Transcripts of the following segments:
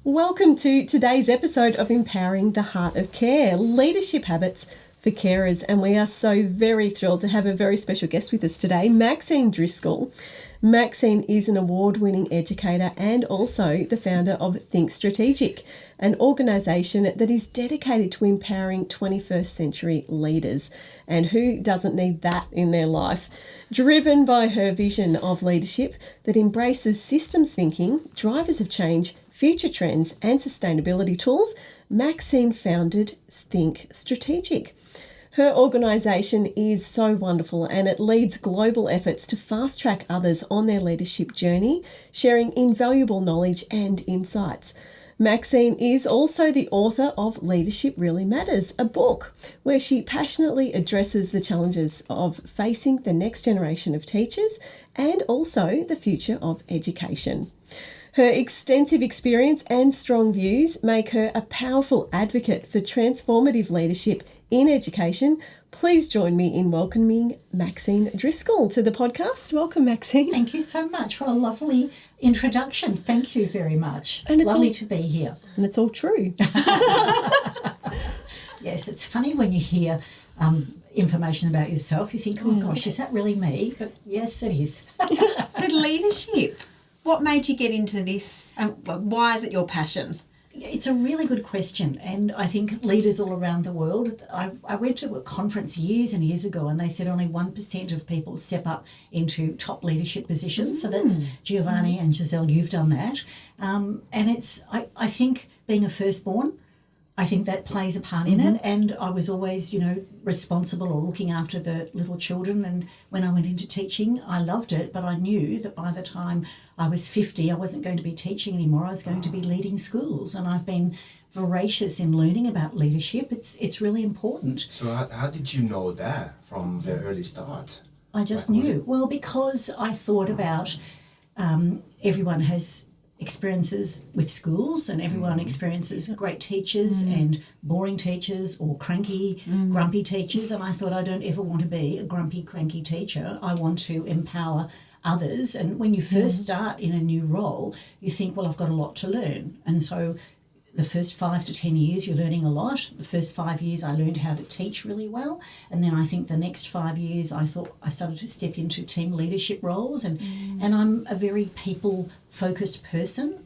Welcome to today's episode of Empowering the Heart of Care, Leadership Habits for Carers. And we are so very thrilled to have a very special guest with us today, Maxine Driscoll. Maxine is an award-winning educator and also the founder of Think Strategic, an organisation that is dedicated to empowering 21st century leaders. And who doesn't need that in their life? Driven by her vision of leadership that embraces systems thinking, drivers of change, future trends and sustainability tools, Maxine founded Think Strategic. Her organisation is so wonderful and it leads global efforts to fast-track others on their leadership journey, sharing invaluable knowledge and insights. Maxine is also the author of Leadership Really Matters, a book where she passionately addresses the challenges of facing the next generation of teachers and also the future of education. Her extensive experience and strong views make her a powerful advocate for transformative leadership in education. Please join me in welcoming Maxine Driscoll to the podcast. Welcome, Maxine. Thank you so much. What a lovely introduction. Thank you very much. And it's lovely to be here. And it's all true. Yes, it's funny when you hear information about yourself. You think, oh gosh, is that really me? But yes, it is. So leadership. What made you get into this? Why is it your passion? It's a really good question, and I think leaders all around the world, I went to a conference years and years ago and they said only 1% of people step up into top leadership positions. So that's Giovanni and Giselle, you've done that. And it's, I think being a firstborn, I think that plays a part in it, and I was always, responsible or looking after the little children, and when I went into teaching, I loved it, but I knew that by the time I was 50, I wasn't going to be teaching anymore, I was going to be leading schools, and I've been voracious in learning about leadership. It's really important. So how did you know that from the early start? I just knew. Well, because I thought about everyone has experiences with schools and everyone experiences great teachers and boring teachers or cranky, grumpy teachers, and I thought I don't ever want to be a grumpy, cranky teacher. I want to empower others, and when you first start in a new role, you think, well, I've got a lot to learn, and so the first 5 to 10 years you're learning a lot. The first 5 years I learned how to teach really well, and then I think the next 5 years I thought I started to step into team leadership roles, and I'm a very people-focused person.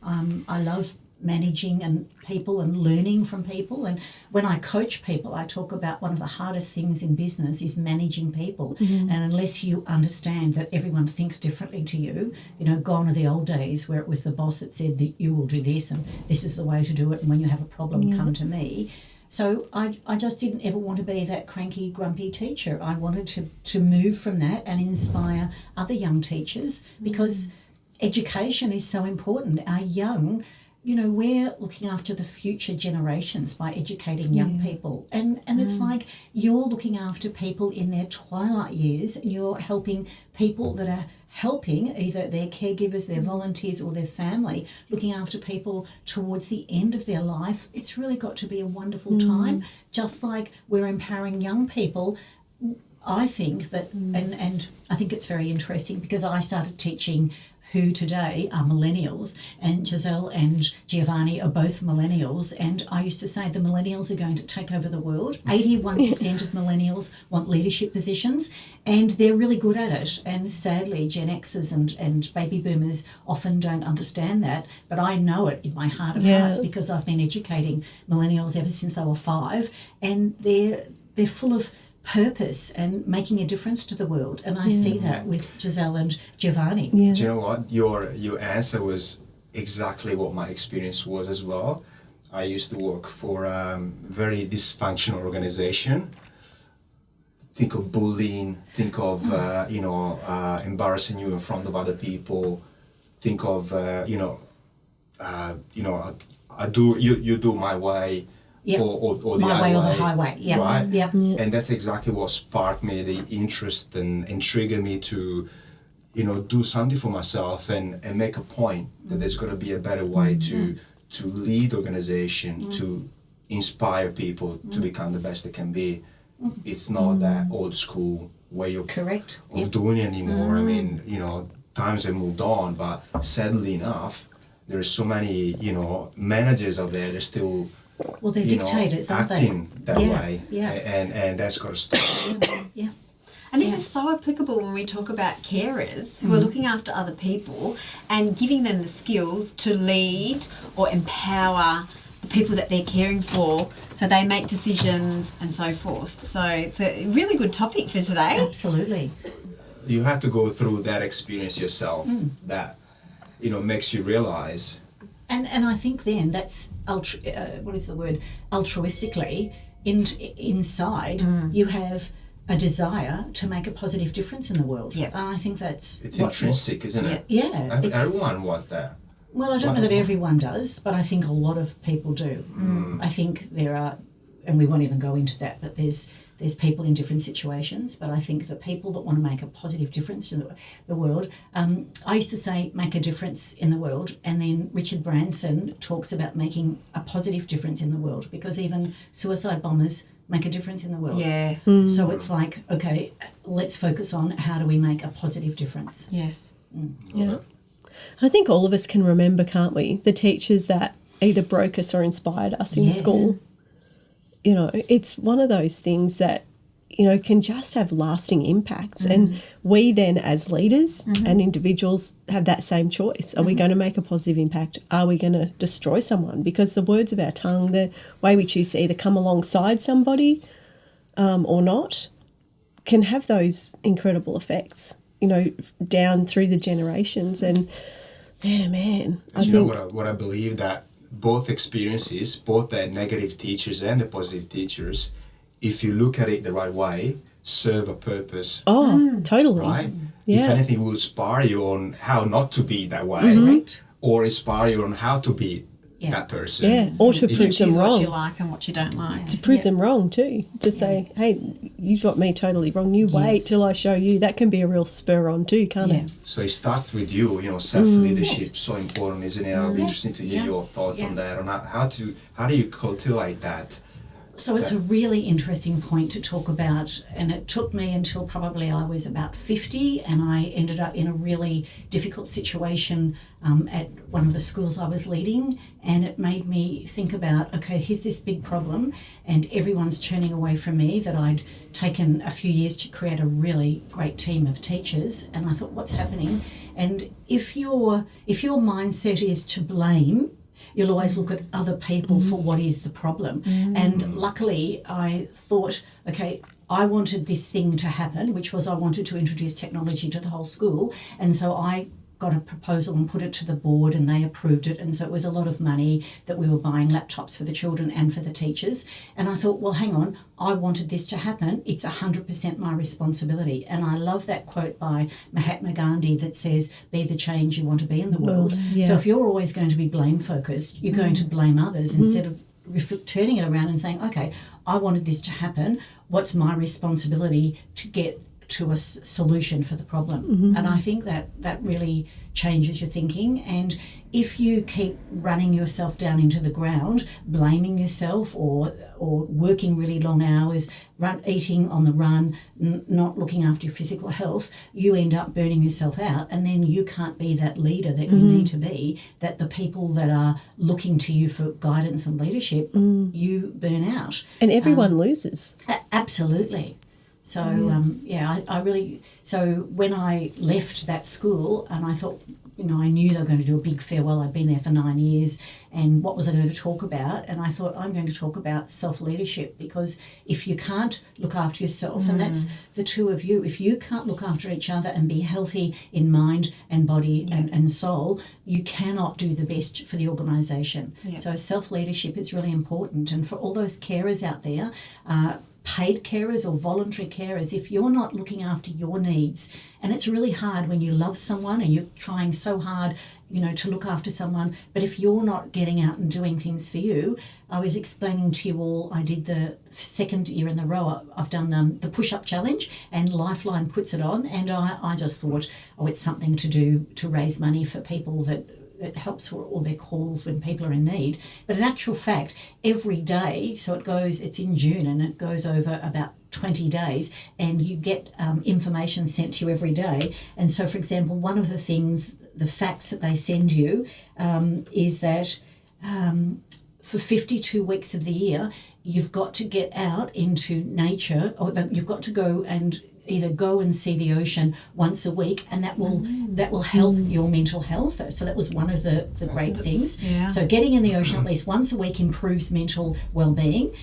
I love managing and people and learning from people, and when I coach people I talk about one of the hardest things in business is managing people, and unless you understand that everyone thinks differently to you, gone are the old days where it was the boss that said that you will do this and this is the way to do it, and when you have a problem come to me. So I just didn't ever want to be that cranky, grumpy teacher. I wanted to move from that and inspire other young teachers, because education is so important. Our young, we're looking after the future generations by educating young people. And it's like you're looking after people in their twilight years, and you're helping people that are helping either their caregivers, their volunteers or their family, looking after people towards the end of their life. It's really got to be a wonderful time, just like we're empowering young people. I think that, and I think it's very interesting because I started teaching who today are millennials, and Giselle and Giovanni are both millennials, and I used to say the millennials are going to take over the world. 81% of millennials want leadership positions, and they're really good at it, and sadly Gen Xers and baby boomers often don't understand that, but I know it in my heart of hearts because I've been educating millennials ever since they were 5, and they're full of purpose and making a difference to the world, and I see that with Giselle and Giovanni. Do you know what? Your answer was exactly what my experience was as well. I used to work for a very dysfunctional organization. Think of bullying, think of embarrassing you in front of other people, think of you do my way. Or the my way or the highway, highway, right? Yeah. And that's exactly what sparked me the interest and triggered me to, do something for myself and make a point that there's got to be a better way to lead organization, to inspire people to become the best they can be. It's not that old school way of doing it anymore. I mean, times have moved on, but sadly enough, there's so many, managers out there. They're still, Well, they're dictators, aren't they? acting that way. Yeah. And that's got to stop. Yeah. And this is so applicable when we talk about carers who are looking after other people and giving them the skills to lead or empower the people that they're caring for so they make decisions and so forth. So it's a really good topic for today. Absolutely. You have to go through that experience yourself that, makes you realize. And I think then that's, altruistically, inside you have a desire to make a positive difference in the world. Yep. And I think that's... It's intrinsic, isn't it? Yeah. Everyone wants that. Well, I don't know that everyone does, but I think a lot of people do. I think there are, and we won't even go into that, but there's people in different situations, but I think the people that want to make a positive difference to the world, I used to say make a difference in the world, and then Richard Branson talks about making a positive difference in the world, because even suicide bombers make a difference in the world. Yeah. So it's like, okay, let's focus on how do we make a positive difference. Yes. Yeah. I think all of us can remember, can't we, the teachers that either broke us or inspired us in school. It's one of those things that, can just have lasting impacts. And we then as leaders and individuals have that same choice. Are we going to make a positive impact? Are we going to destroy someone? Because the words of our tongue, the way we choose to either come alongside somebody or not, can have those incredible effects, down through the generations. And, yeah, man. What I believe that both experiences, both the negative teachers and the positive teachers, if you look at it the right way, serve a purpose. Oh, totally. Right? Yeah. If anything, will inspire you on how not to be that way, or inspire you on how to be that person. Yeah, or to prove them wrong. What you like and what you don't like. To prove them wrong too. To say, hey, you got me totally wrong. You wait till I show you. That can be a real spur on too, can't it? So it starts with you. Self-leadership, so important, isn't it? It'll be interesting to hear your thoughts on that, on how do you cultivate that. So it's a really interesting point to talk about, and it took me until probably I was about 50, and I ended up in a really difficult situation at one of the schools I was leading, and it made me think about, okay, here's this big problem, and everyone's turning away from me, that I'd taken a few years to create a really great team of teachers, and I thought, what's happening? And if your mindset is to blame, you'll always look at other people for what is the problem. And luckily I thought, okay, I wanted this thing to happen, which was I wanted to introduce technology to the whole school. And so I got a proposal and put it to the board, and they approved it. And so it was a lot of money that we were buying laptops for the children and for the teachers. And I thought, well, hang on, I wanted this to happen. It's 100% my responsibility. And I love that quote by Mahatma Gandhi that says, be the change you want to be in the world. So if you're always going to be blame focused, you're going to blame others instead of turning it around and saying, okay, I wanted this to happen. What's my responsibility to get to a solution for the problem? And I think that really changes your thinking. And if you keep running yourself down into the ground, blaming yourself or working really long hours, eating on the run, not looking after your physical health, you end up burning yourself out, and then you can't be that leader that you need to be, that the people that are looking to you for guidance and leadership, you burn out. And everyone loses. Absolutely. So, I really... So when I left that school, and I thought, I knew they were going to do a big farewell. I'd been there for 9 years, and what was I going to talk about? And I thought, I'm going to talk about self-leadership, because if you can't look after yourself, and that's the two of you, if you can't look after each other and be healthy in mind and body and soul, you cannot do the best for the organisation. So self-leadership is really important. And for all those carers out there, paid carers or voluntary carers, if you're not looking after your needs, and it's really hard when you love someone and you're trying so hard, to look after someone, but if you're not getting out and doing things for you, I was explaining to you all, I did the second year in the row, I've done the push-up challenge, and Lifeline puts it on, and I just thought, it's something to do to raise money for people that it helps for all their calls when people are in need. But in actual fact, every day, so it's in June and it goes over about 20 days, and you get information sent to you every day. And so, for example, one of the things the facts that they send you is that for 52 weeks of the year, you've got to get out into nature, or you've got to go and either go and see the ocean once a week, and that will help your mental health. So that was one of the great things. Yeah. So getting in the ocean at least once a week improves mental well-being.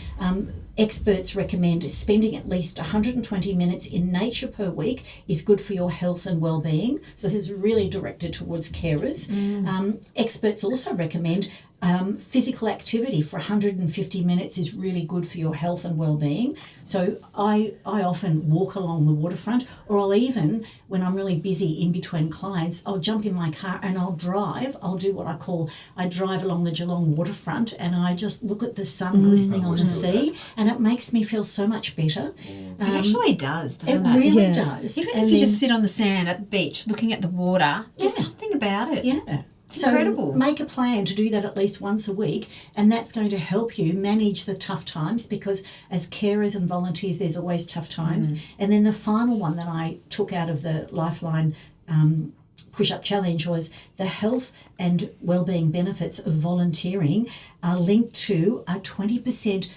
Experts recommend spending at least 120 minutes in nature per week is good for your health and well-being. So this is really directed towards carers. Experts also recommend physical activity for 150 minutes is really good for your health and well-being. So I often walk along the waterfront, or I'll even, when I'm really busy in between clients, I'll jump in my car and I'll drive. I'll do what I drive along the Geelong waterfront, and I just look at the sun glistening on the sea, and it makes me feel so much better. It actually does, doesn't it? It really does. Even And if you then- just sit on the sand at the beach looking at the water, there's something about it. Yeah. It's incredible. Make a plan to do that at least once a week, and that's going to help you manage the tough times, because as carers and volunteers, there's always tough times. And then the final one that I took out of the Lifeline push-up challenge was the health and wellbeing benefits of volunteering are linked to a 20%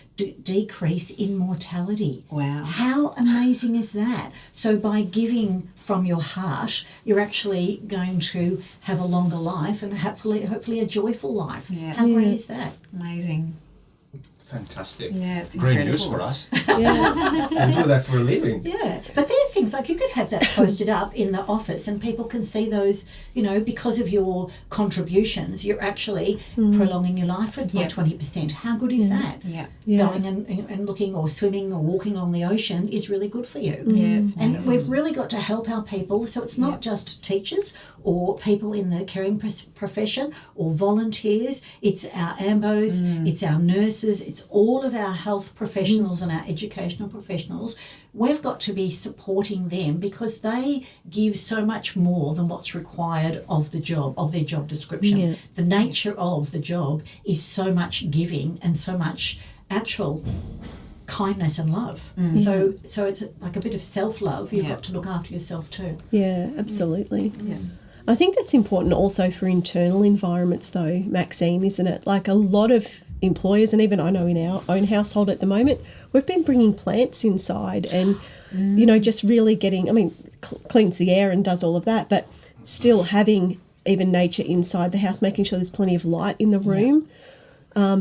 decrease in mortality. Wow. How amazing is that? So by giving from your heart, you're actually going to have a longer life, and hopefully a joyful life. Yeah. How great is that? Amazing. Fantastic. Yeah, it's great incredible. news for us. Yeah. We do that for a living. Yeah, but there are things like you could have that posted up in the office, and people can see those, because of your contributions, you're actually prolonging your life by 20%. How good is that? Yeah. Going and looking or swimming or walking along the ocean is really good for you. Yeah, it's And amazing. we've really got to help our people. So it's not just teachers or people in the caring profession or volunteers. It's our AMBOs, it's our nurses, it's all of our health professionals and our educational professionals. We've got to be supporting them, because they give so much more than what's required of the job, of their job description. Yeah. The nature of the job is so much giving and so much actual kindness and love. So it's like a bit of self-love. You've got to look after yourself too. Yeah, absolutely. Yeah. I think that's important also for internal environments though, Maxine, isn't it? Like a lot of employers, and even I know in our own household at the moment, we've been bringing plants inside and, just really getting, cleans the air and does all of that, but still having even nature inside the house, making sure there's plenty of light in the room.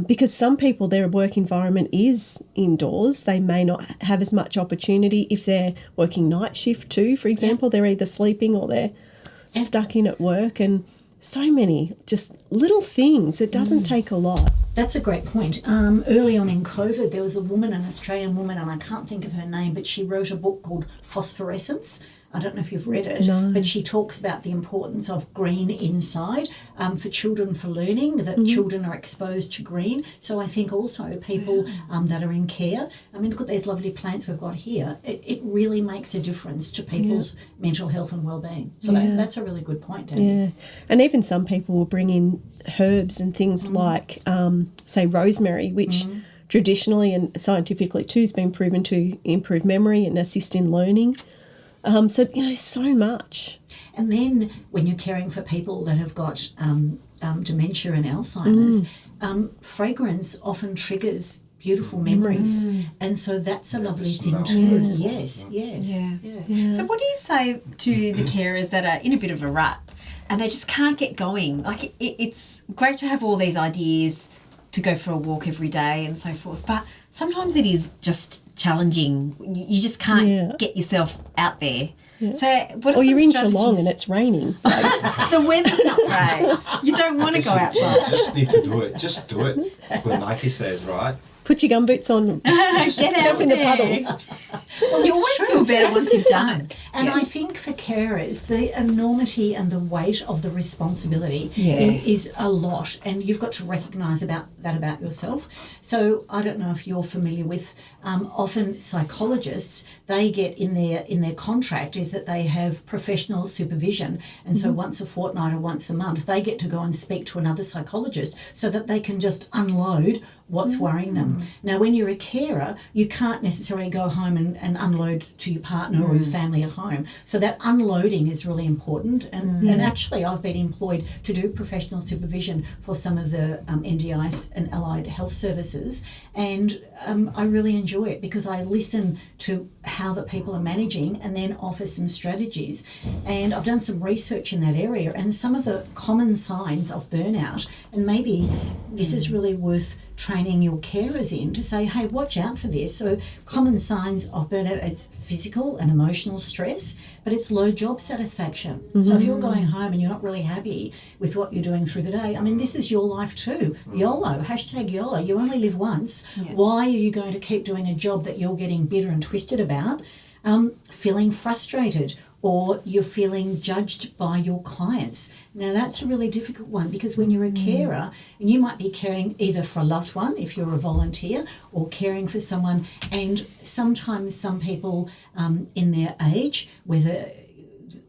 Because some people, their work environment is indoors. They may not have as much opportunity if they're working night shift too, for example. They're either sleeping or they're stuck in at work, and so many just little things. It doesn't take a lot. That's a great point. Early on in COVID, there was a woman, an Australian woman, and I can't think of her name, but she wrote a book called Phosphorescence. I don't know if you've read it, but she talks about the importance of green inside for children, for learning, that children are exposed to green. So I think also people that are in care, look at these lovely plants we've got here. It really makes a difference to people's mental health and well-being. So that's a really good point, Danny. Yeah. And even some people will bring in herbs and things like, say, rosemary, which traditionally and scientifically too has been proven to improve memory and assist in learning. So, there's so much. And then when you're caring for people that have got dementia and Alzheimer's, fragrance often triggers beautiful memories. And so that's a lovely thing too. Yes. Yeah. So what do you say to the carers that are in a bit of a rut and they just can't get going? Like it's great to have all these ideas to go for a walk every day and so forth, but sometimes it is just challenging. You just can't get yourself out there. Yeah. So what are or some you're in strategies? Geelong and it's raining. The weather's not great. You don't want to go outside. You just need to do it. Just do it. What Nike says, right? Put your gumboots on. Get out jump in the there. puddles. Well, You always feel better once you've done. And I think for carers, the enormity and the weight of the responsibility is a lot, and you've got to recognise that about yourself. So I don't know if you're familiar with, often psychologists, they get in their contract is that they have professional supervision, and so once a fortnight or once a month they get to go and speak to another psychologist so that they can just unload what's worrying them. Now, when you're a carer, you can't necessarily go home and unload to your partner or your family at home. So that unloading is really important. And actually, I've been employed to do professional supervision for some of the NDIS and allied health services, and I really enjoy it because I listen to how the people are managing and then offer some strategies. And I've done some research in that area, and some of the common signs of burnout, and maybe this is really worth training your carers in to say, hey, watch out for this. So common signs of burnout, it's physical and emotional stress, but it's low job satisfaction. So if you're going home and you're not really happy with what you're doing through the day, I mean, this is your life too. YOLO, #YOLO, you only live once. Why are you going to keep doing a job that you're getting bitter and twisted about? Feeling frustrated, or you're feeling judged by your clients. Now, that's a really difficult one because when you're a carer, and you might be caring either for a loved one, if you're a volunteer, or caring for someone, and sometimes some people in their age, whether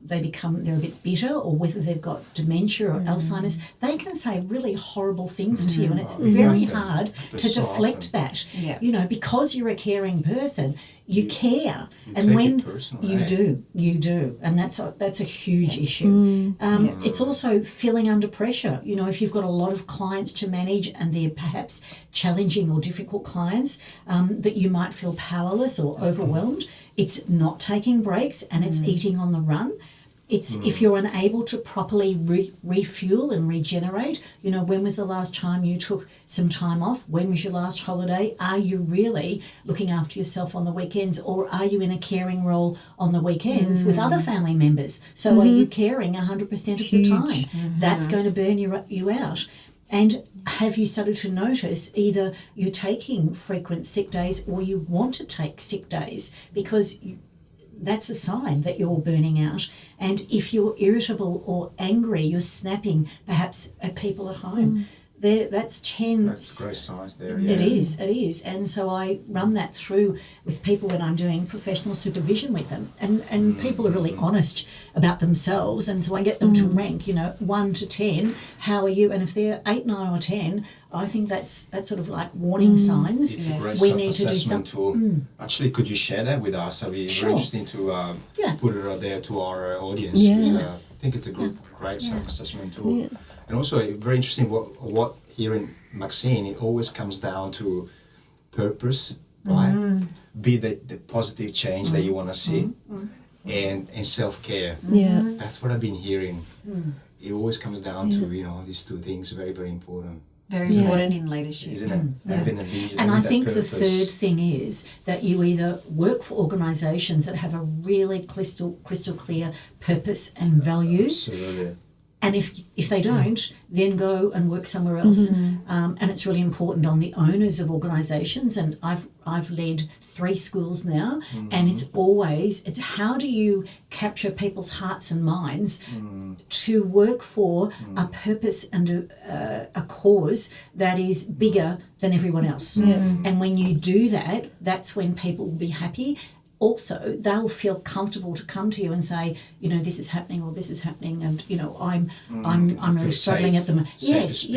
they're a bit bitter or whether they've got dementia or Alzheimer's, they can say really horrible things to you, and it's very hard to deflect that. You know, because you're a caring person, you care, and when you do, and that's a huge issue. It's also feeling under pressure. You know, if you've got a lot of clients to manage and they're perhaps challenging or difficult clients, that you might feel powerless or overwhelmed. It's not taking breaks, and it's eating on the run. It's if you're unable to properly refuel and regenerate. You know, when was the last time you took some time off? When was your last holiday? Are you really looking after yourself on the weekends, or are you in a caring role on the weekends with other family members? So are you caring 100% of the time? That's going to burn you out. And have you started to notice either you're taking frequent sick days or you want to take sick days, because that's a sign that you're burning out. And if you're irritable or angry, you're snapping perhaps at people at home. That's 10. That's great signs there. It is. And so I run that through with people when I'm doing professional supervision with them. And people are really honest about themselves. And so I get them to rank, 1 to 10, how are you? And if they're 8, 9 or 10, I think that's sort of like warning signs. It's a great we need to do something. Tool. Actually, could you share that with us? It'd be very interesting to put it out there to our audience. I think it's a great self-assessment tool. Yeah. And also very interesting what here in Maxine, it always comes down to purpose, right? Be the positive change that you want to see, and self-care. That's what I've been hearing. It always comes down to these two things. Very, very important. Very important in leadership, isn't it? Having a vision. And I think the third thing is that you either work for organisations that have a really crystal clear purpose and values. Absolutely. And if they don't, then go and work somewhere else. And it's really important on the owners of organisations. And I've led 3 schools now, and it's how do you capture people's hearts and minds to work for a purpose and a cause that is bigger than everyone else. And when you do that, that's when people will be happy. Also, they'll feel comfortable to come to you and say, this is happening or this is happening, and I'm really struggling at the moment. Yes.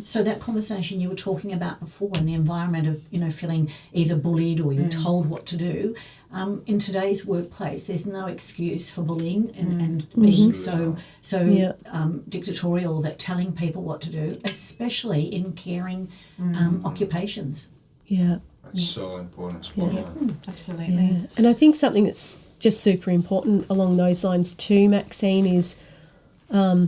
So that conversation you were talking about before, in the environment of feeling either bullied or you're told what to do. In today's workplace, there's no excuse for bullying and being so dictatorial, that telling people what to do, especially in caring occupations. Yeah. That's so important. Absolutely. Yeah. And I think something that's just super important along those lines too, Maxine, is the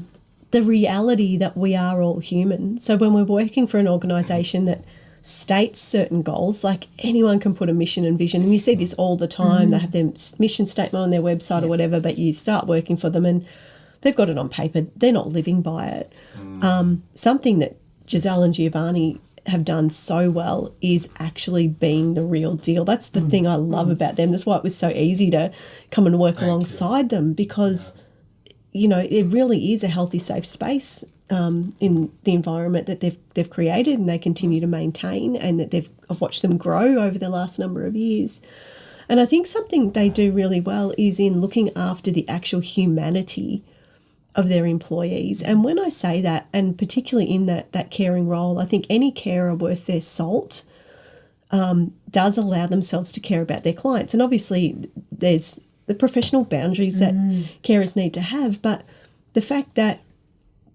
reality that we are all human. So when we're working for an organisation that states certain goals, like anyone can put a mission and vision, and you see this all the time. They have their mission statement on their website or whatever, but you start working for them and they've got it on paper. They're not living by it. Something that Giselle and Giovanni have done so well is actually being the real deal. That's the thing I love about them. That's why it was so easy to come and work alongside them, because it really is a healthy, safe space in the environment that they've created, and they continue to maintain, and that I've watched them grow over the last number of years. And I think something they do really well is in looking after the actual humanity of their employees. And when I say that, and particularly in that caring role, I think any carer worth their salt does allow themselves to care about their clients. And obviously there's the professional boundaries that carers need to have, but the fact that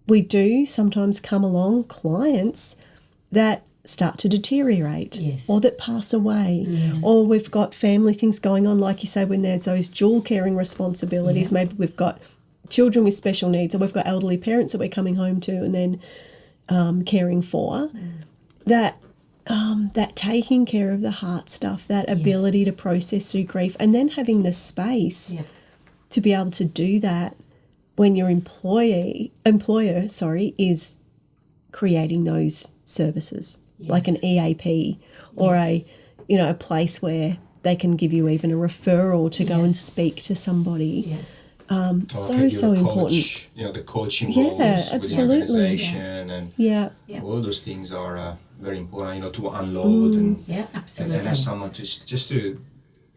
we do sometimes come along clients that start to deteriorate, Yes. or that pass away, Yes. or we've got family things going on, like you say, when there's those dual caring responsibilities. Maybe we've got children with special needs, or we've got elderly parents that we're coming home to and then caring for. That taking care of the heart stuff, that ability to process through grief, and then having the space to be able to do that when your employer is creating those services, like an EAP or a place where they can give you even a referral to go and speak to somebody. Yes. So important. The coaching roles within the organization and all those things are very important. To unload and absolutely. and have someone just to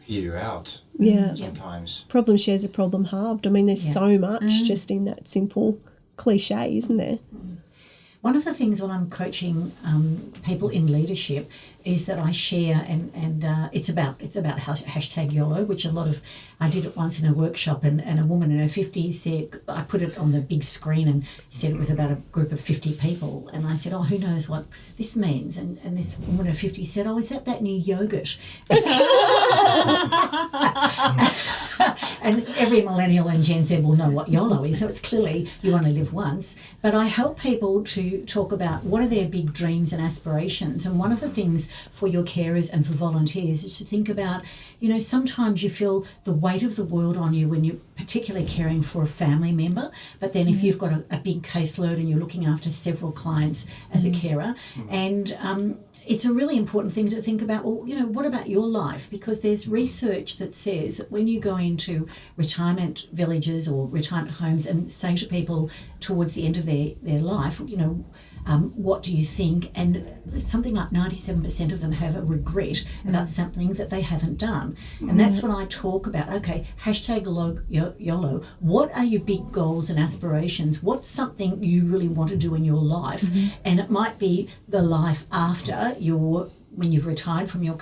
hear you out. Sometimes Problem shares a problem halved. I mean, there's so much just in that simple cliche, isn't there? One of the things when I'm coaching people in leadership is that I share, and it's about hashtag YOLO, which I did it once in a workshop, and a woman in her 50s said, I put it on the big screen and said it was about a group of 50 people, and I said, who knows what this means? And this woman in her 50s said, is that new yogurt? And every millennial and Gen Z will know what YOLO is, so it's clearly you only live once. But I help people to talk about what are their big dreams and aspirations, and one of the things for your carers and for volunteers is to think about, sometimes you feel the weight of the world on you when you're particularly caring for a family member, but then if you've got a big caseload and you're looking after several clients as a carer, and it's a really important thing to think about, what about your life? Because there's research that says that when you go into retirement villages or retirement homes and say to people towards the end of their life, what do you think? And something like 97% of them have a regret about something that they haven't done. And that's when I talk about, hashtag YOLO. What are your big goals and aspirations? What's something you really want to do in your life? And it might be the life after when you've retired from your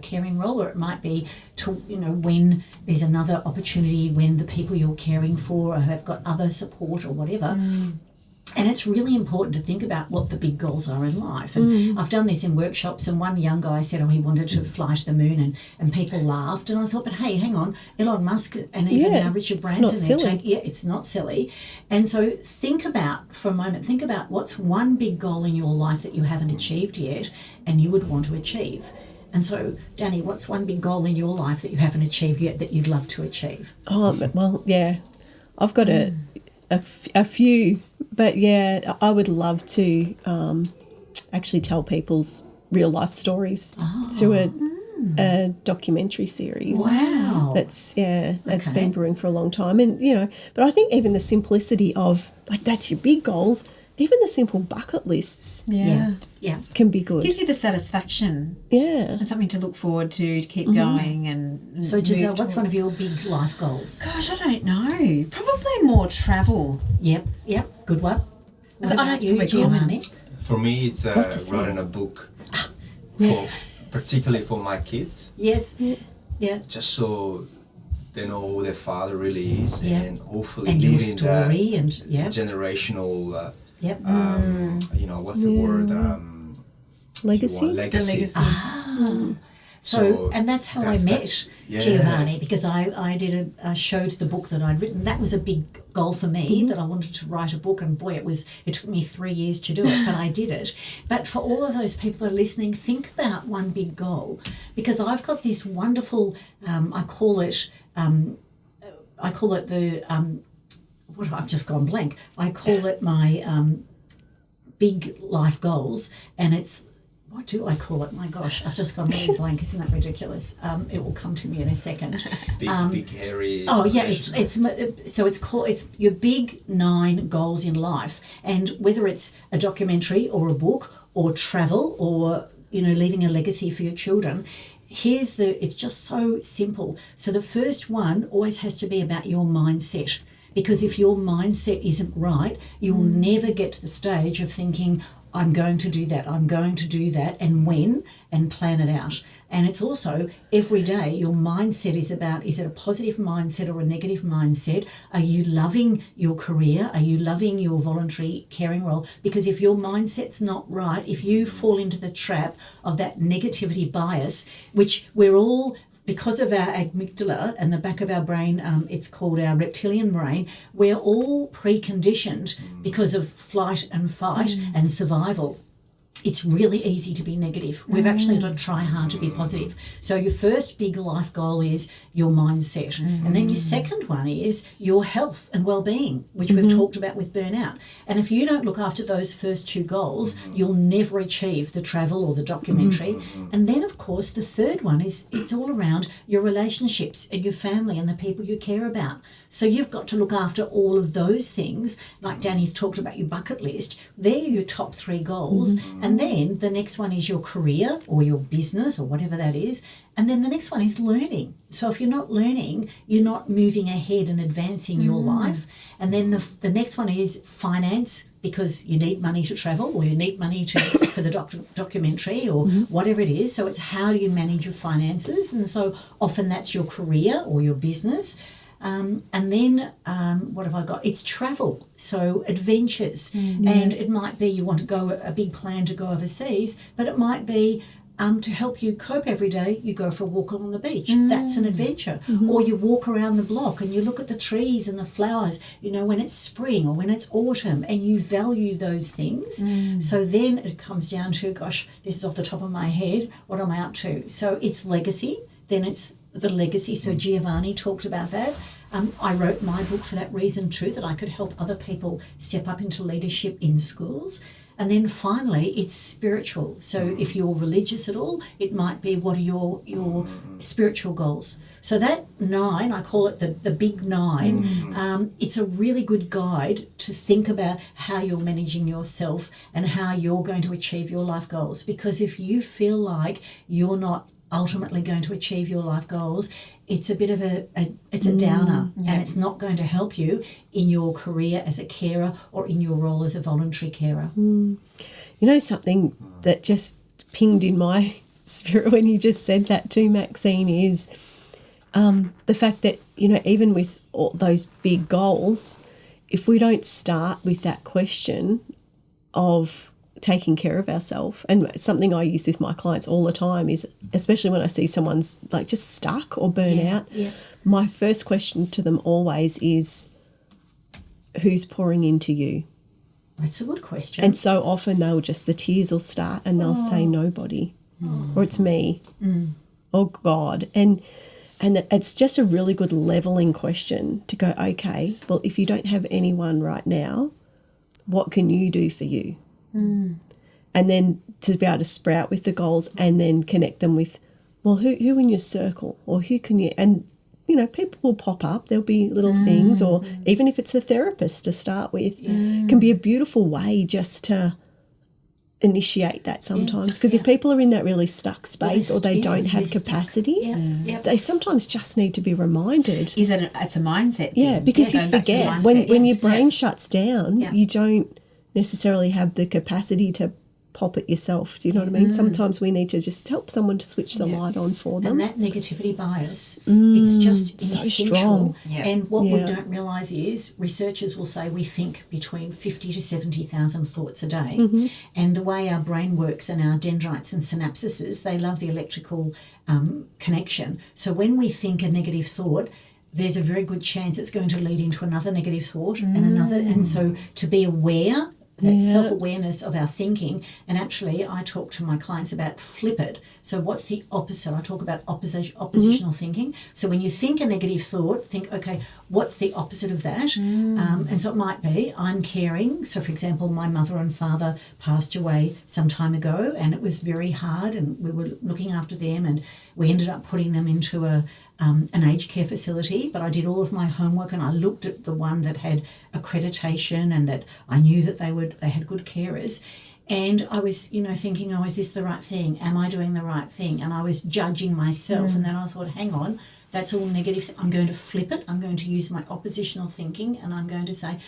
caring role, or it might be when there's another opportunity, when the people you're caring for have got other support or whatever. And it's really important to think about what the big goals are in life. And I've done this in workshops, and one young guy said, he wanted to fly to the moon, and people laughed. And I thought, but hey, hang on, Elon Musk and even Richard Branson, it's not silly. And so think about what's one big goal in your life that you haven't achieved yet and you would want to achieve. And so, Danny, what's one big goal in your life that you haven't achieved yet that you'd love to achieve? I've got a few, but I would love to actually tell people's real life stories through a documentary series. Wow. That's been brewing for a long time. And but I think even the simplicity of that's your big goals, even the simple bucket lists can be good. Gives you the satisfaction. Yeah. And something to look forward to keep going. And so, Giselle, what's one of your big life goals? Gosh, I don't know. Probably more travel. Yep. Good one. What about you, Giovanni? For me, it's writing a book, particularly for my kids. Yes. Yeah. Just so they know who their father really is, and hopefully and leaving your story that and generational. What's the word? Legacy. Legacy. So, and that's how I met Giovanni, because I did a show to the book that I'd written. That was a big goal for me, that I wanted to write a book, and boy, it took me 3 years to do it, but I did it. But for all of those people that are listening, think about one big goal, because I've got this wonderful, I call it I've just gone blank. I call it my big life goals, and it's, what do I call it? My gosh, I've just gone really blank. Isn't that ridiculous? It will come to me in a second. Big hairy. Oh yeah, it's your big 9 goals in life, and whether it's a documentary or a book or travel or leaving a legacy for your children. It's just so simple. So the first one always has to be about your mindset, Because if your mindset isn't right, you'll never get to the stage of thinking, I'm going to do that, I'm going to do that, and when, and plan it out. And it's also every day your mindset is about, is it a positive mindset or a negative mindset? Are you loving your career? Are you loving your voluntary caring role? Because if your mindset's not right, if you fall into the trap of that negativity bias, which we're all, because of our amygdala and the back of our brain, it's called our reptilian brain, we're all preconditioned because of flight and fight and survival. It's really easy to be negative. We've actually got to try hard to be positive. So your first big life goal is your mindset. And then your second one is your health and well-being, which we've talked about with burnout. And if you don't look after those first two goals, you'll never achieve the travel or the documentary. And then, of course, the third one is it's all around your relationships and your family and the people you care about. So you've got to look after all of those things. Like Danny's talked about your bucket list. They're your top three goals. And then the next one is your career or your business or whatever that is. And then the next one is learning. So if you're not learning, you're not moving ahead and advancing your life. And then the next one is finance, because you need money to travel or you need money for the documentary or whatever it is. So it's how do you manage your finances? And so often that's your career or your business. And then what have I got? It's travel, so adventures. And it might be you want to go, a big plan to go overseas, but it might be to help you cope every day, you go for a walk along the beach. That's an adventure. Or you walk around the block and you look at the trees and the flowers, you know, when it's spring or when it's autumn, and you value those things. So then it comes down to, gosh, this is off the top of my head, what am I up to? So it's legacy, then it's the legacy. So Giovanni talked about that. I wrote my book for that reason too, that I could help other people step up into leadership in schools. And then finally, it's spiritual. So if you're religious at all, it might be, what are your spiritual goals? So that 9, I call it the big 9, it's a really good guide to think about how you're managing yourself and how you're going to achieve your life goals. Because if you feel like you're not ultimately going to achieve your life goals, it's a bit of a downer, and it's not going to help you in your career as a carer or in your role as a voluntary carer. You know, something that just pinged in my spirit when you just said that too, Maxine, is the fact that, you know, even with all those big goals, if we don't start with that question of taking care of ourselves, and something I use with my clients all the time is, especially when I see someone's like just stuck or burn out, my first question to them always is, who's pouring into you? That's a good question. And so often the tears will start and they'll say nobody, or it's me, or God. And it's just a really good leveling question to go, okay, well, if you don't have anyone right now, what can you do for you? And then to be able to sprout with the goals and then connect them with, well, who in your circle, or who can you, and, you know, people will pop up, there'll be little things, or even if it's a therapist to start with, can be a beautiful way just to initiate that sometimes. Because if people are in that really stuck space, or they don't have capacity, they sometimes just need to be reminded. It's a mindset thing. Yeah, because you forget. When your brain shuts down, you don't necessarily have the capacity to pop it yourself. Do you know what I mean? Sometimes we need to just help someone to switch the light on for them. And that negativity bias, it's just so instinctual. strong. And what we don't realise is, researchers will say we think between 50 to 70,000 thoughts a day. And the way our brain works and our dendrites and synapses, they love the electrical connection. So when we think a negative thought, there's a very good chance it's going to lead into another negative thought and another. And so to be aware, that self-awareness of our thinking, and actually I talk to my clients about flip it. So what's the opposite? I talk about oppositional thinking. So when you think a negative thought, think, okay, what's the opposite of that? And so it might be, I'm caring. So for example, my mother and father passed away some time ago, and it was very hard, and we were looking after them, and we ended up putting them into an aged care facility. But I did all of my homework, and I looked at the one that had accreditation and that I knew that they had good carers. And I was, thinking, oh, is this the right thing? Am I doing the right thing? And I was judging myself. And then I thought, hang on, that's all negative. I'm going to flip it. I'm going to use my oppositional thinking, and I'm going to say,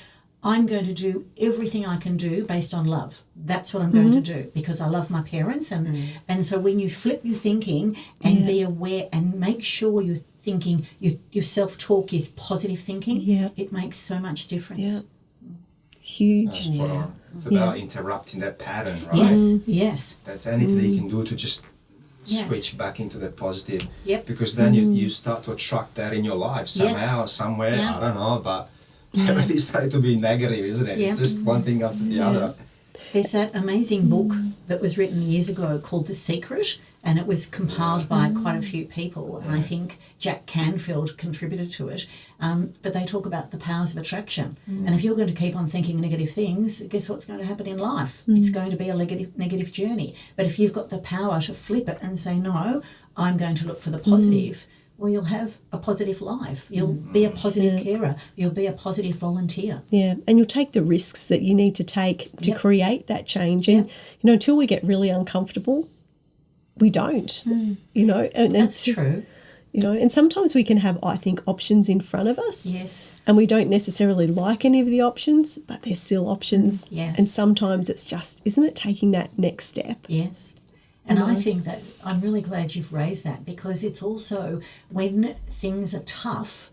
I'm going to do everything I can do based on love. That's what I'm going to do, because I love my parents. And so when you flip your thinking and be aware and make sure you're thinking, your self-talk is positive thinking, it makes so much difference. Huge. Spot on. It's about interrupting that pattern, right? Yes. That's anything you can do to just switch back into that positive. Because then you start to attract that in your life somehow, somewhere. I don't know, but everything's starting to be negative, isn't it? It's just one thing after the other. There's that amazing book that was written years ago called The Secret, and it was compiled by quite a few people, and I think Jack Canfield contributed to it. But they talk about the powers of attraction. And if you're going to keep on thinking negative things, guess what's going to happen in life? It's going to be a negative journey. But if you've got the power to flip it and say, no, I'm going to look for the positive, well, you'll have a positive life. You'll be a positive carer. You'll be a positive volunteer. Yeah, and you'll take the risks that you need to take to create that change. And, until we get really uncomfortable, we don't, And that's true. And sometimes we can have, I think, options in front of us. Yes. And we don't necessarily like any of the options, but they're still options. Yes. And sometimes it's just, isn't it, taking that next step? Yes. And I think that I'm really glad you've raised that, because it's also when things are tough,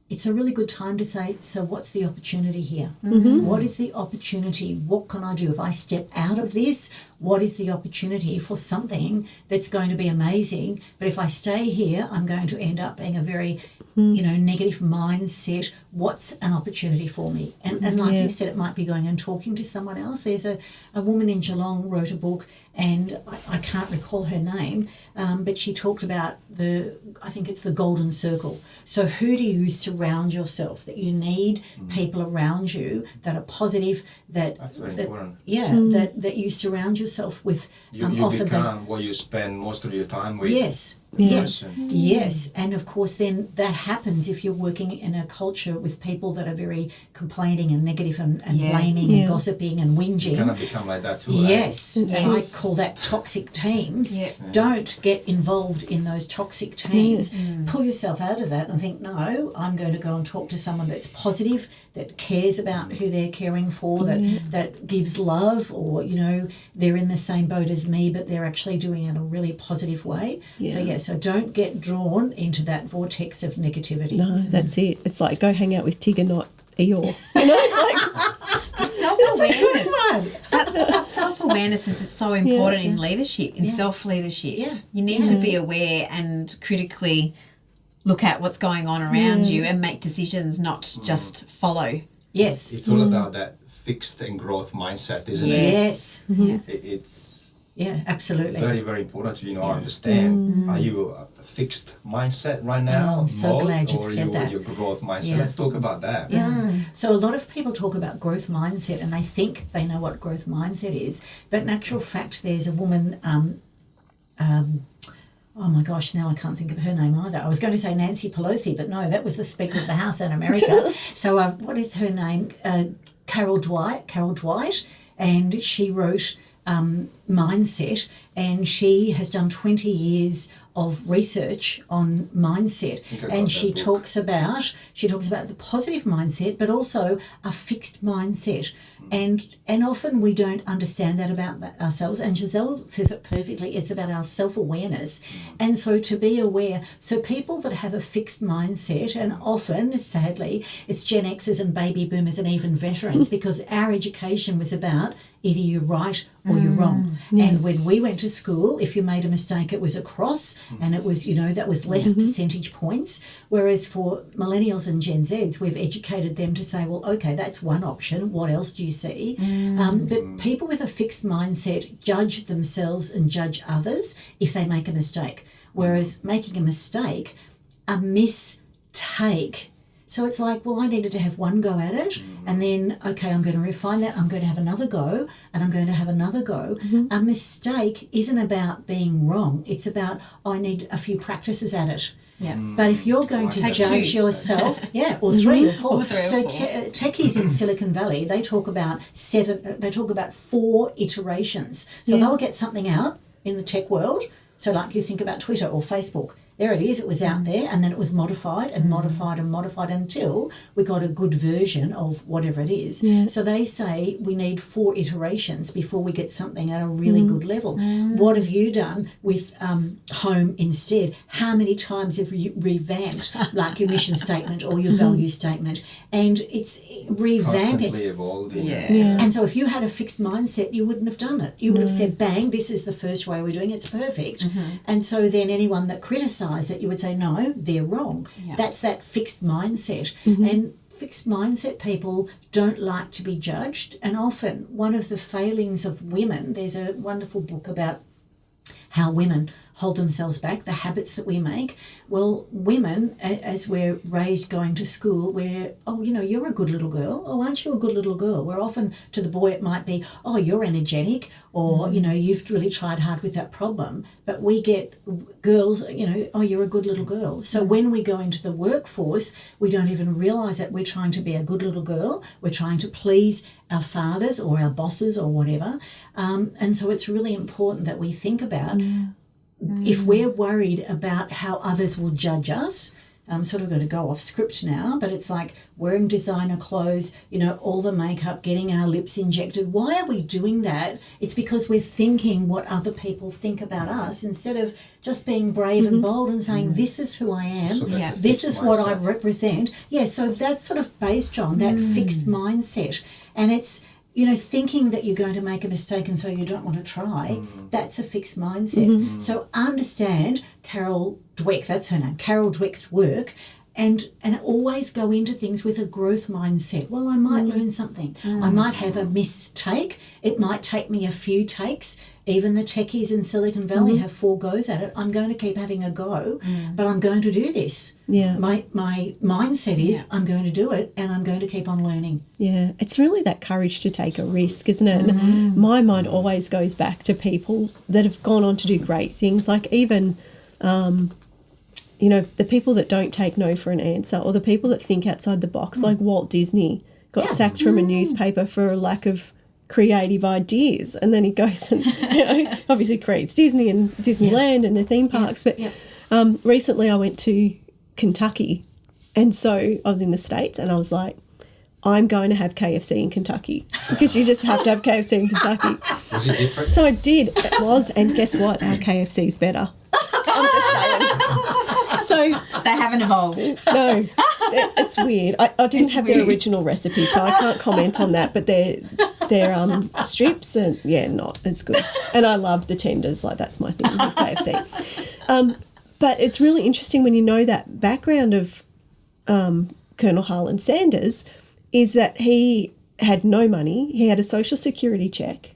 it's a really good time to say, so what's the opportunity here? What is the opportunity? What can I do? If I step out of this, what is the opportunity for something that's going to be amazing? But if I stay here, I'm going to end up being a very, negative mindset. What's an opportunity for me? And like you said, it might be going and talking to someone else. There's a woman in Geelong wrote a book, and I can't recall her name, but she talked about I think it's the golden circle. So who do you surround yourself? That you need people around you that are positive, that's very important. Yeah, that you surround yourself with. You become what you spend most of your time with. Yes. And of course then that happens if you're working in a culture with people that are very complaining and negative and blaming and gossiping and whinging. You kind of become like that too. Yes. Right? And I call that toxic teams. Don't get involved in those toxic teams. Pull yourself out of that and think, no, I'm going to go and talk to someone that's positive, that cares about who they're caring for, that gives love, or, they're in the same boat as me, but they're actually doing it in a really positive way. So don't get drawn into that vortex of negativity. No, that's it. It's like go hang out with Tigger, not Eeyore. It's like self-awareness. That self-awareness is so important in leadership, in self-leadership. You need to be aware and critically look at what's going on around you and make decisions, not just follow. Yes. It's all about that fixed and growth mindset, isn't it? Yes. It's absolutely. very, very important to understand. Are you a fixed mindset right now? I'm so glad you've said that. Or your growth mindset? Let's talk about that. So a lot of people talk about growth mindset and they think they know what growth mindset is, but in actual fact there's a woman, oh my gosh, now I can't think of her name either. I was going to say Nancy Pelosi, but no, that was the Speaker of the House in America. So what is her name? Carol Dwight, and she wrote Mindset, and she has done 20 years of research on mindset, and she talks about the positive mindset, but also a fixed mindset, and often we don't understand that about ourselves. And Giselle says it perfectly. It's about our self-awareness, and so to be aware. So people that have a fixed mindset, and often, sadly, it's Gen Xers and baby boomers and even veterans, because our education was about either you're right or you're wrong. And when we went to school, if you made a mistake, it was a cross, and it was, that was less percentage points. Whereas for millennials and Gen Zs, we've educated them to say, well, okay, that's one option. What else do you see? But people with a fixed mindset judge themselves and judge others if they make a mistake. Whereas making a mistake, a mistake. So it's like, well, I needed to have one go at it, and then, okay, I'm going to refine that. I'm going to have another go, and I'm going to have another go. A mistake isn't about being wrong. It's about, I need a few practices at it. Yeah. But if you're going to Take judge two. yourself, or 3 or 4. Or 3 or so 4. Techies in Silicon Valley, they talk about 4 iterations. So they'll get something out in the tech world. So like you think about Twitter or Facebook, there it is, it was out there, and then it was modified and modified and modified until we got a good version of whatever it is. Yeah. So they say we need 4 iterations before we get something at a really good level. What have you done with home instead? How many times have you revamped like your mission statement or your value statement? And it's revamping. Constantly evolving. Yeah. And so if you had a fixed mindset, you wouldn't have done it. You would have said, bang, this is the first way we're doing it, it's perfect. And so then anyone that criticised it, you would say, no, they're wrong. Yeah. That's that fixed mindset. And fixed mindset people don't like to be judged. And often one of the failings of women, there's a wonderful book about how women hold themselves back, the habits that we make. Well, women, as we're raised going to school, we're, oh, you know, you're a good little girl. Oh, aren't you a good little girl? Where often to the boy it might be, oh, you're energetic, or, you know, you've really tried hard with that problem. But we get girls, you know, oh, you're a good little girl. So when we go into the workforce, we don't even realise that we're trying to be a good little girl. We're trying to please our fathers or our bosses or whatever. And so it's really important that we think about if we're worried about how others will judge us. I'm sort of going to go off script now, but it's like wearing designer clothes, you know, all the makeup, getting our lips injected. Why are we doing that? It's because we're thinking what other people think about us instead of just being brave and bold and saying, this is who I am, So that's a this fixed is what I mindset. represent. Yeah, so that's sort of based on that fixed mindset. And it's, you know, thinking that you're going to make a mistake and so you don't want to try, that's a fixed mindset. So understand Carol Dweck, that's her name, Carol Dweck's work, and always go into things with a growth mindset. Well, I might learn something. I might have a mistake. It might take me a few takes. Even the techies in Silicon Valley have 4 goes at it. I'm going to keep having a go, but I'm going to do this. Yeah. My mindset is I'm going to do it and I'm going to keep on learning. Yeah, it's really that courage to take a risk, isn't it? And my mind always goes back to people that have gone on to do great things, like even, you know, the people that don't take no for an answer, or the people that think outside the box, like Walt Disney got sacked from a newspaper for a lack of creative ideas, and then he goes and, you know, obviously creates Disney and Disneyland and the theme parks. But recently I went to Kentucky, and so I was in the States, and I was like, I'm going to have KFC in Kentucky, because you just have to have KFC in Kentucky. Was it different? So I did. It was, and guess what? Our KFC's better. I'm just saying. So They haven't evolved. no, it's weird. I didn't have their original recipe, so I can't comment on that. But their strips and not as good. And I love the tenders. Like, that's my thing with KFC. But it's really interesting when you know that background of Colonel Harlan Sanders, is that he had no money. He had a social security check.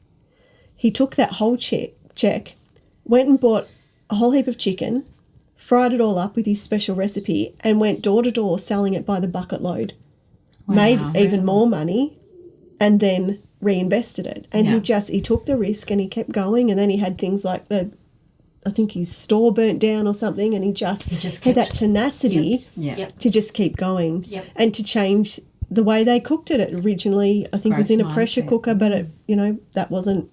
He took that whole check, went and bought a whole heap of chicken, fried it all up with his special recipe, and went door to door selling it by the bucket load. Made even more money, and then reinvested it. And he took the risk and he kept going. And then he had things like I think his store burnt down or something, and he just had that tenacity to just keep going and to change the way they cooked it. It originally, I think, was in a pressure cooker, but it, you know, that wasn't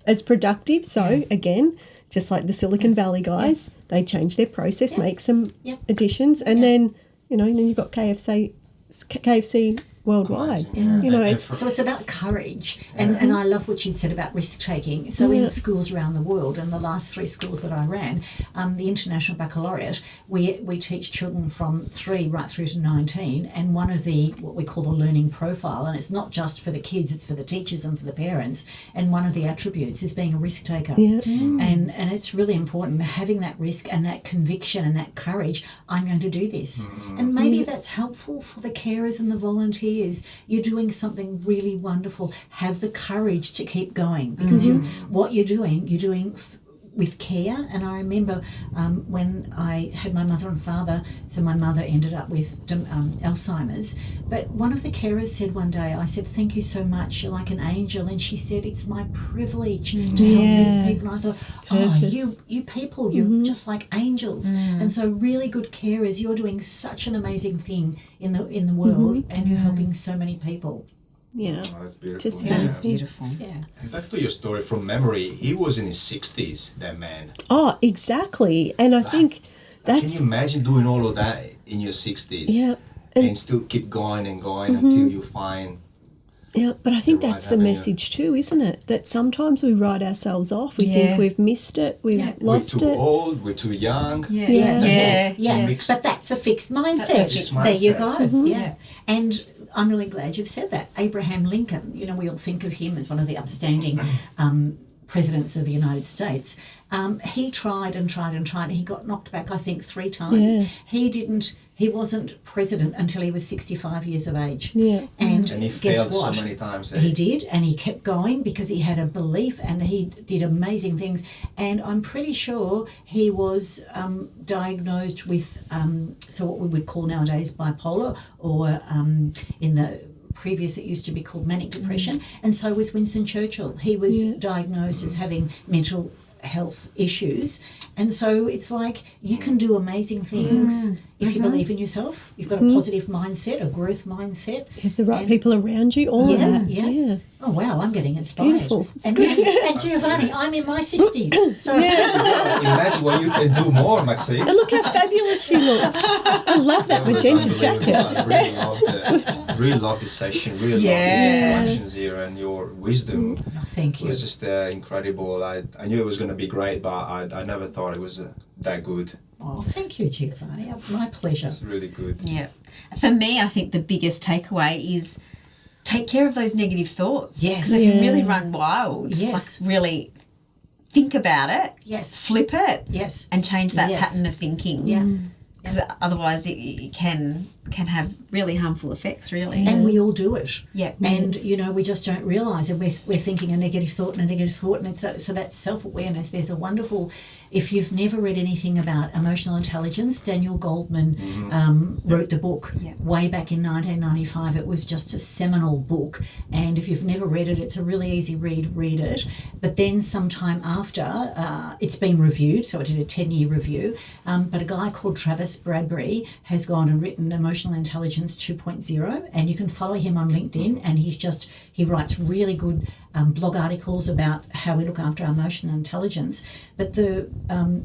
as productive. So again, just like the Silicon Valley guys, they changed their process, make some additions, and then, you know, and then you've got KFC worldwide. You know, it's So it's about courage. And I love what you'd said about risk-taking. So in schools around the world, and the last 3 schools that I ran, the International Baccalaureate, we teach children from 3 right through to 19, and one of the, what we call the learning profile, and it's not just for the kids, it's for the teachers and for the parents, and one of the attributes is being a risk-taker. And it's really important, having that risk and that conviction and that courage, I'm going to do this. And maybe that's helpful for the carers and the volunteers. You're doing something really wonderful. Have the courage to keep going, because what you're doing with care. And I remember when I had my mother and father, so my mother ended up with Alzheimer's, but one of the carers said one day, I said, thank you so much, you're like an angel. And she said, it's my privilege to help these people. And I thought, you people, you're just like angels. And so really good carers, you're doing such an amazing thing in the world, and you're helping so many people. Yeah. Oh, that's beautiful. Just That's beautiful. Yeah. And back to your story from memory, he was in his 60s, that man. Oh, exactly. And I think that's... Can you imagine doing all of that in your 60s? Yeah. And still keep going and going until you find... Yeah, but I think the right that's the avenue. message too, isn't it? That sometimes we write ourselves off. We think we've missed it, we've lost We're too it. old, we're too young. Yeah. Mixed- But that's a fixed mindset. That's a fixed There you mindset. go. Yeah. And I'm really glad you've said that. Abraham Lincoln, you know, we all think of him as one of the upstanding presidents of the United States. He tried and tried and tried, and he got knocked back, I think, 3 times. Yeah. He wasn't president until he was 65 years of age. Yeah. And he guess failed what? so many times. He did, and he kept going because he had a belief, and he did amazing things. And I'm pretty sure he was diagnosed with so what we would call nowadays bipolar, or in the previous it used to be called manic depression. And so was Winston Churchill. He was diagnosed as having mental health issues. And so it's like you can do amazing things if you believe in yourself. You've got a positive mindset, a growth mindset. You have the right people around you, all of that. Yeah. Oh, wow, I'm getting inspired. Beautiful. It's And, good. and Giovanni, I'm in my 60s. So Imagine what you can do more, Maxine. And look how fabulous she looks. I love that It was magenta unbelievable. jacket. I really loved it. Really loved this session. Really loved the interactions here, and your wisdom thank you. was just incredible. I knew it was going to be great, but I never thought it was that good. Oh, thank you, Giovanni. My pleasure. It's really good. Yeah. For me, I think the biggest takeaway is take care of those negative thoughts. Yes. 'Cause they can really run wild. Yes. Like really think about it, Yes. flip it, Yes. and change that Yes. pattern of thinking. Yeah. Because otherwise it can have really harmful effects, really. And we all do it. Yeah. And, you know, we just don't realise, and we're thinking a negative thought and a negative thought, and so that's self-awareness. There's a wonderful, if you've never read anything about emotional intelligence, Daniel Goldman wrote the book way back in 1995. It was just a seminal book, and if you've never read it, it's a really easy read it. But then sometime after, it's been reviewed, so I did a 10-year review, but a guy called Travis Bradbury has gone and written Emotional Intelligence 2.0, and you can follow him on LinkedIn, and he writes really good blog articles about how we look after our emotional intelligence. But the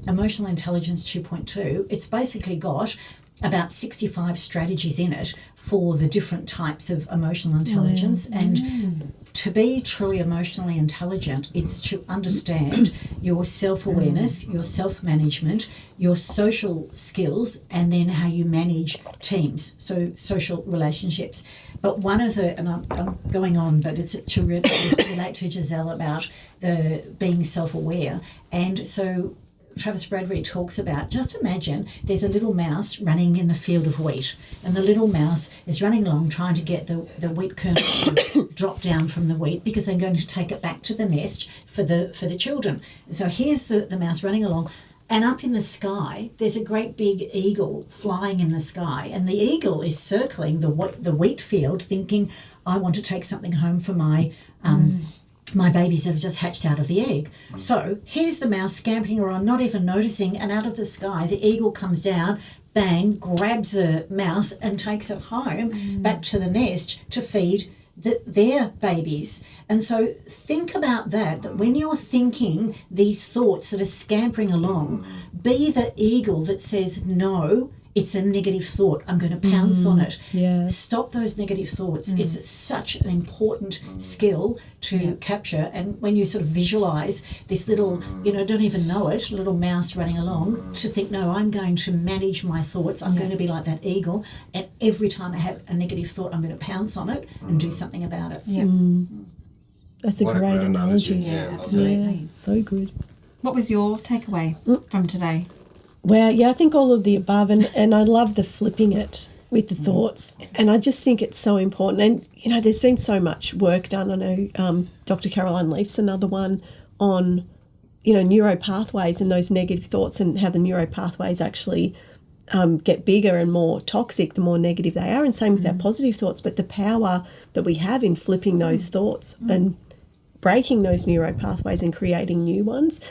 Emotional Intelligence 2.2, it's basically got about 65 strategies in it for the different types of emotional intelligence. And to be truly emotionally intelligent, it's to understand your self-awareness, your self-management, your social skills, and then how you manage teams, so social relationships. But one of the, and I'm going on, but it's to relate to Giselle about the being self-aware. And so Travis Bradbury talks about, just imagine there's a little mouse running in the field of wheat, and the little mouse is running along trying to get the wheat kernels to drop down from the wheat, because they're going to take it back to the nest for the children. So here's the mouse running along, and up in the sky there's a great big eagle flying in the sky, and the eagle is circling the wheat field thinking, I want to take something home for my my babies that have just hatched out of the egg. So here's the mouse scampering around, not even noticing, and out of the sky the eagle comes down, bang, grabs the mouse and takes it home back to the nest to feed their babies. And so think about that when you're thinking these thoughts that are scampering along, be the eagle that says, no, it's a negative thought, I'm going to pounce on it. Yeah. Stop those negative thoughts. It's such an important skill to capture. And when you sort of visualise this little, don't even know it, little mouse running along, to think, no, I'm going to manage my thoughts. I'm going to be like that eagle. And every time I have a negative thought, I'm going to pounce on it and do something about it. Yeah. That's a What a great great analogy. analogy. Yeah, absolutely. Yeah, so good. What was your takeaway from today? Well, yeah, I think all of the above, and I love the flipping it with the thoughts, and I just think it's so important. And, there's been so much work done. I know Dr. Caroline Leaf's another one on, neuropathways and those negative thoughts, and how the neuropathways actually get bigger and more toxic the more negative they are, and same with our positive thoughts. But the power that we have in flipping those thoughts and breaking those neuropathways and creating new ones.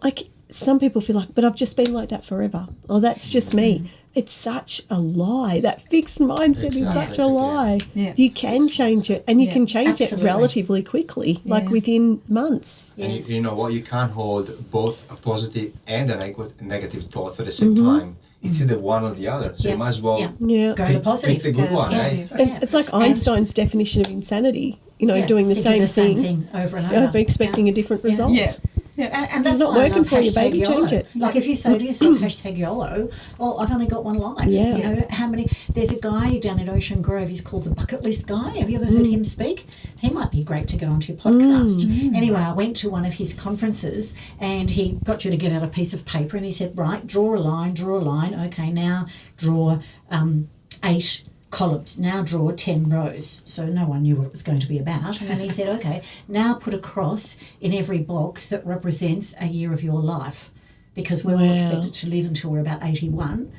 Like, some people feel like, but I've just been like that forever. Oh, that's just me. It's such a lie. That fixed mindset is such a lie. Yeah. You can change it, and you can change absolutely. it relatively quickly, like within months. And Yes. you know what? You can't hold both a positive and a negative thoughts at the same time. It's either one or the other. So you might as well Yeah. Go to the positive. pick the good one, eh? And it's like Einstein's definition of insanity, doing the Simply same thing. over and over. Expecting a different result. Yeah. And It's that's not why I working love for you, hashtag baby, YOLO. change it. Like, if you say to yourself, hashtag YOLO, well, I've only got one life. Yeah. How many? There's a guy down at Ocean Grove, he's called the Bucket List Guy. Have you ever heard him speak? He might be great to get onto your podcast. Anyway, I went to one of his conferences, and he got you to get out a piece of paper, and he said, right, draw a line. Okay, now draw 8 columns. Now draw 10 rows. So no one knew what it was going to be about. And then he said, okay, now put a cross in every box that represents a year of your life, because we're all expected to live until we're about 81.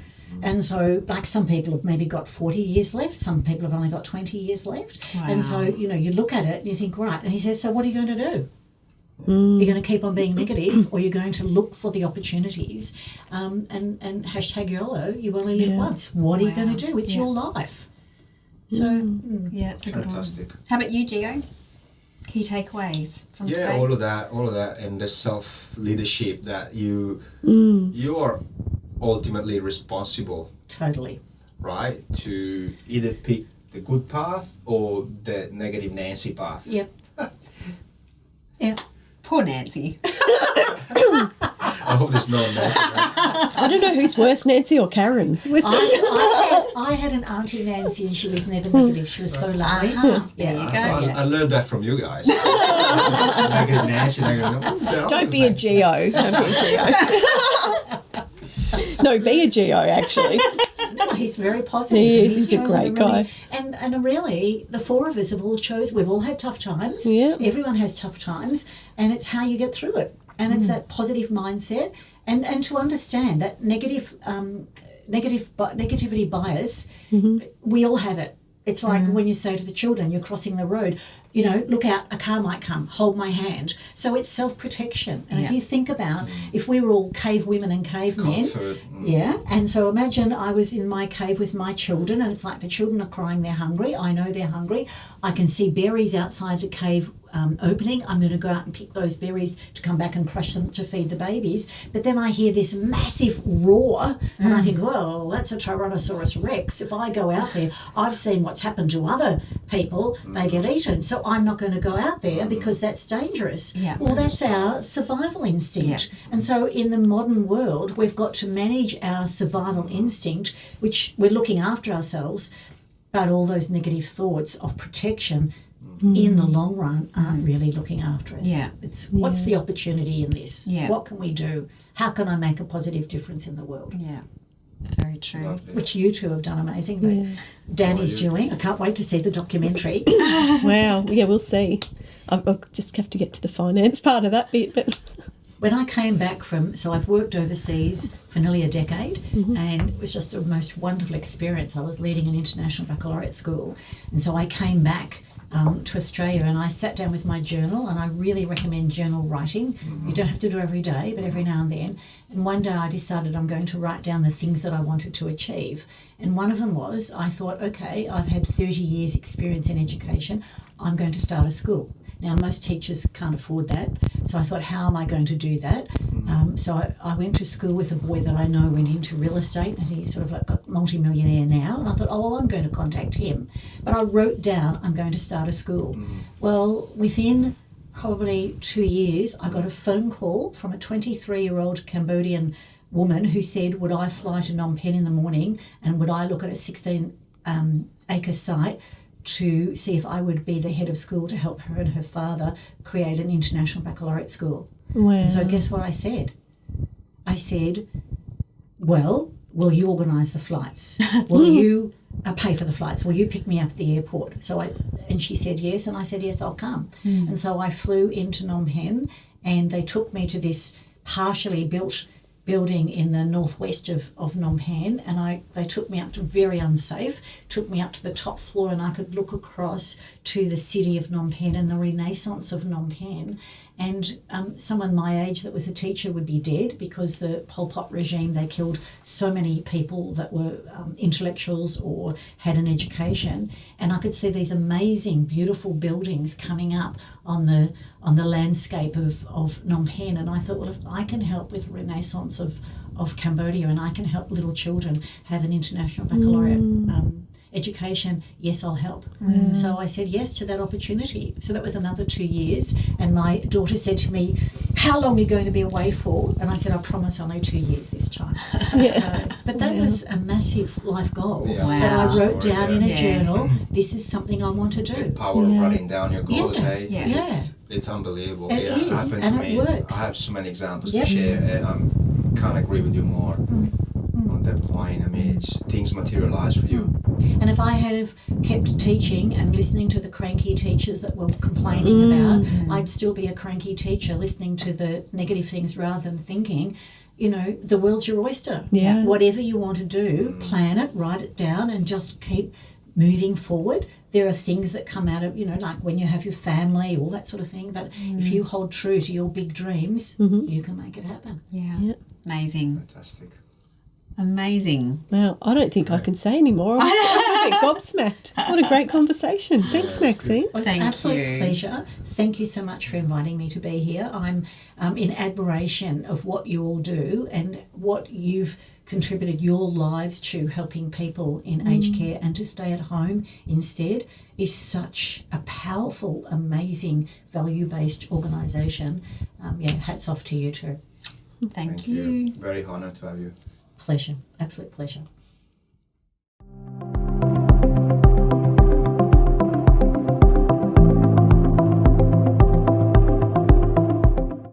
And so, like, some people have maybe got 40 years left, some people have only got 20 years left. Wow. And so, you look at it and you think, right. And he says, so what are you going to do? You're going to keep on being negative, or you're going to look for the opportunities. And hashtag YOLO, you only live once. What are you going to do? It's your life. So, Yeah, it's a good one. Fantastic. How about you, Gio? Key takeaways from today? All of that, and the self-leadership that you are ultimately responsible, totally. right, to either pick the good path or the negative Nancy path. Yep. Yeah. Poor Nancy. I hope there's no Nancy. Right? I don't know who's worse, Nancy or Karen. I had an auntie Nancy, and she was never negative. She was so lovely. There you go. I learned that from you guys. Negative Nancy. Don't be a Geo. Don't be a Geo. No, be a Geo, actually. No, he's very positive. He and is. He's a chosen great guy. And really, the four of us have all we've all had tough times. Yeah. Everyone has tough times, and it's how you get through it. And it's that positive mindset, and to understand that negativity bias, we all have it. It's like when you say to the children, you're crossing the road, look out, a car might come, hold my hand. So it's self-protection. And if you think about, if we were all cave women and cavemen, and so imagine I was in my cave with my children, and it's like the children are crying, they're hungry. I know they're hungry. I can see berries outside the cave opening. I'm going to go out and pick those berries to come back and crush them to feed the babies. But then I hear this massive roar, and I think, well, that's a Tyrannosaurus Rex. If I go out there, I've seen what's happened to other people. They get eaten. So I'm not going to go out there because that's dangerous. Yeah. Well, that's our survival instinct. And so in the modern world, we've got to manage our survival instinct, which we're looking after ourselves, but all those negative thoughts of protection in the long run aren't really looking after us. Yeah. It's what's the opportunity in this? Yeah. What can we do? How can I make a positive difference in the world? Yeah, it's very true. Lovely. Which you two have done amazingly. Danny's doing. I can't wait to see the documentary. Wow. Yeah, we'll see. I'll just have to get to the finance part of that bit, but When I came back so I've worked overseas for nearly a decade, and it was just a most wonderful experience. I was leading an international baccalaureate school, and so I came back to Australia, and I sat down with my journal, and I really recommend journal writing. You don't have to do it every day, but every now and then. And one day I decided I'm going to write down the things that I wanted to achieve. And one of them was, I thought, okay, I've had 30 years experience in education. I'm going to start a school. Now, most teachers can't afford that. So I thought, how am I going to do that? So I went to school with a boy that I know went into real estate, and he's sort of like got multi-millionaire now. And I thought, oh, well, I'm going to contact him. But I wrote down, I'm going to start a school. Well, within probably 2 years, I got a phone call from a 23-year-old Cambodian woman who said, would I fly to Phnom Penh in the morning, and would I look at a 16-acre site to see if I would be the head of school to help her and her father create an international baccalaureate school. wow. And so guess what I said? I said, well, will you organise the flights? Will you pay for the flights? Will you pick me up at the airport? And she said yes, and I said, yes, I'll come. And so I flew into Phnom Penh, and they took me to this partially built building in the northwest of Phnom Penh, and they took me up to very unsafe, took me up to the top floor, and I could look across to the city of Phnom Penh and the renaissance of Phnom Penh. And someone my age that was a teacher would be dead because the Pol Pot regime, they killed so many people that were intellectuals or had an education. And I could see these amazing, beautiful buildings coming up on the landscape of Phnom Penh. And I thought, well, if I can help with renaissance of Cambodia and I can help little children have an international baccalaureate education, yes, I'll help. So I said yes to that opportunity. So that was another 2 years, and my daughter said to me, how long are you going to be away for? And I said, I promise only 2 years this time. But that was a massive life goal that I wrote down in a journal. This is something I want to do. The power of writing down your goals, hey? Yeah. It's unbelievable. It is, happened and to it me. works. I have so many examples to share, and I can't agree with you more on that point. I mean, things materialize for you. And if I had have kept teaching and listening to the cranky teachers that were complaining about, I'd still be a cranky teacher listening to the negative things rather than thinking, the world's your oyster. Yeah. Whatever you want to do, plan it, write it down, and just keep moving forward. There are things that come out of, like when you have your family, all that sort of thing. But if you hold true to your big dreams, you can make it happen. Yeah. Amazing. Fantastic. Amazing. Wow, I don't think I can say any more. I'm a bit gobsmacked. What a great conversation. Thanks, Maxine. Well, it's an Thank absolute you. pleasure. Thank you so much for inviting me to be here. I'm in admiration of what you all do and what you've contributed your lives to helping people in aged care, and to stay at home instead is such a powerful, amazing, value-based organisation. Hats off to you too. Thank you. Very honoured to have you. Pleasure, absolute pleasure.